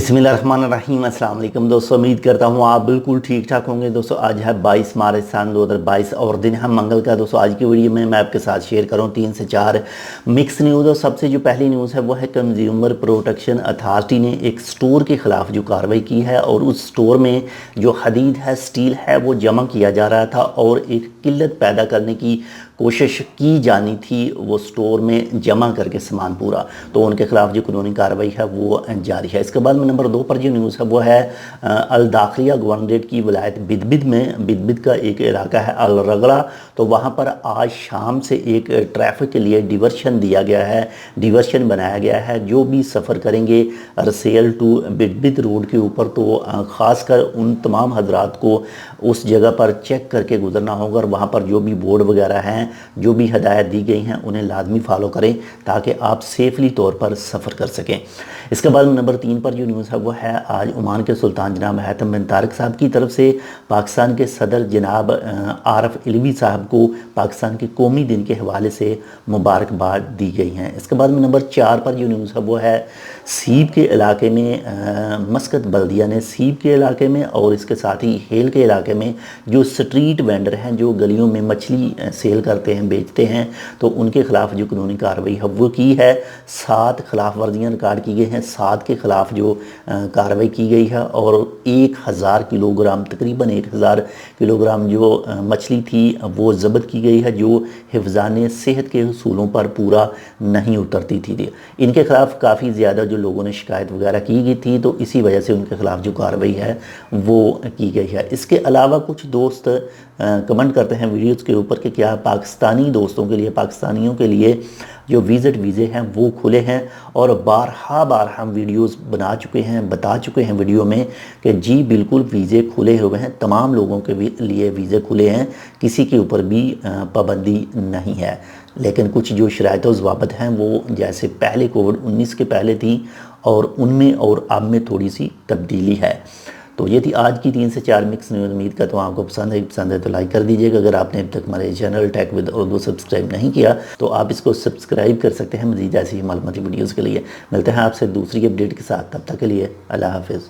बिस्मिल्लाहिर्रहमानिर्रहीम। अस्सलाम वालेकुम दोस्तों, उम्मीद करता हूँ आप बिल्कुल ठीक ठाक होंगे। दोस्तों आज है 22 मार्च सन 2022 और दिन है मंगल का। दोस्तों आज की वीडियो में मैं आपके साथ शेयर करूँ 3 से 4 मिक्स न्यूज़। और सबसे जो पहली न्यूज़ है वो है कंज्यूमर प्रोटेक्शन अथॉरिटी ने एक स्टोर के ख़िलाफ़ जो कार्रवाई की है और उस स्टोर में जो हदीद है, स्टील है, वो जमा किया जा रहा था और एक किल्लत पैदा करने की कोशिश की जानी थी वो स्टोर में जमा करके सामान पूरा, तो उनके खिलाफ जो कानूनी कार्रवाई है वो जारी है। इसके बाद में नंबर 2 पर जो न्यूज़ है वो है अल दाखिलिया गवर्नरेट की विलायत बिदबिद में, बिदबिद का एक इलाका है अल रगड़ा, तो वहाँ पर आज शाम से एक ट्रैफिक के लिए डिवर्शन दिया गया है, डिवर्शन बनाया गया है। जो भी सफ़र करेंगे रसेल टू बिदबिद रोड के ऊपर, तो ख़ासकर उन तमाम हजरात को उस जगह पर चेक करके गुजरना होगा और वहाँ पर जो भी बोर्ड वगैरह हैं, जो भी हदायत दी गई हैं, उन्हें लाजमी फॉलो करें ताकि आप सेफली तौर पर सफ़र कर सकें। इसके बाद नंबर 3 पर जो न्यूज़ है वो है आज ओमान के सुल्तान जनाब हैतम बिन तारिक साहब की तरफ से पाकिस्तान के सदर जनाब आरफ इलवी साहब को पाकिस्तान के कौमी दिन के हवाले से मुबारकबाद दी गई हैं। इसके बाद में नंबर 4 पर जो न्यूज़ है वो है सीब के इलाके में, मस्कत बल्दिया ने सीब के इलाके में और इसके साथ ही हेल के इलाके में जो स्ट्रीट वेंडर हैं, जो गलियों में मछली सेल करते हैं, बेचते हैं, तो उनके ख़िलाफ़ जो कानूनी कार्रवाई है वो की है। 7 खिलाफ वर्जियाँ रिकॉर्ड की गई हैं, 7 के ख़िलाफ़ जो कार्रवाई की गई है और 1000 किलोग्राम, तकरीबन 1000 किलोग्राम जो मछली थी वो ज़ब्त की गई है, जो हिफ़्ज़ान सेहत के उसूलों पर पूरा नहीं उतरती थी। इनके ख़िलाफ़ काफ़ी ज़्यादा जो लोगों ने शिकायत वगैरह की गई थी, तो इसी वजह से उनके ख़िलाफ़ जो कार्रवाई है वो की गई है। इसके अलावा कुछ दोस्त कमेंट करते हैं वीडियोज़ के ऊपर कि क्या पाकिस्तानी दोस्तों के लिए, पाकिस्तानियों के लिए जो विज़िट वीज़े हैं वो खुले हैं, और बार हम वीडियोस बना चुके हैं, बता चुके हैं वीडियो में कि जी बिल्कुल वीज़े खुले हुए हैं, तमाम लोगों के लिए वीज़े खुले हैं, किसी के ऊपर भी पाबंदी नहीं है। लेकिन कुछ जो शराइत व ज़वाबित हैं वो जैसे पहले कोविड-19 के पहले थी और उनमें और अब में थोड़ी सी तब्दीली है। तो ये थी आज की 3 से 4 मिक्स न्यूज़। उम्मीद करता हूँ आपको पसंद है तो लाइक कर दीजिएगा। अगर आपने अब तक हमारे channel tech with Urdu subscribe नहीं किया तो आप इसको सब्सक्राइब कर सकते हैं मज़ीद ऐसी मालूमाती वीडियोज़ के लिए। मिलते हैं आपसे दूसरी अपडेट के साथ, तब तक के लिए अल्लाह हाफ़िज़।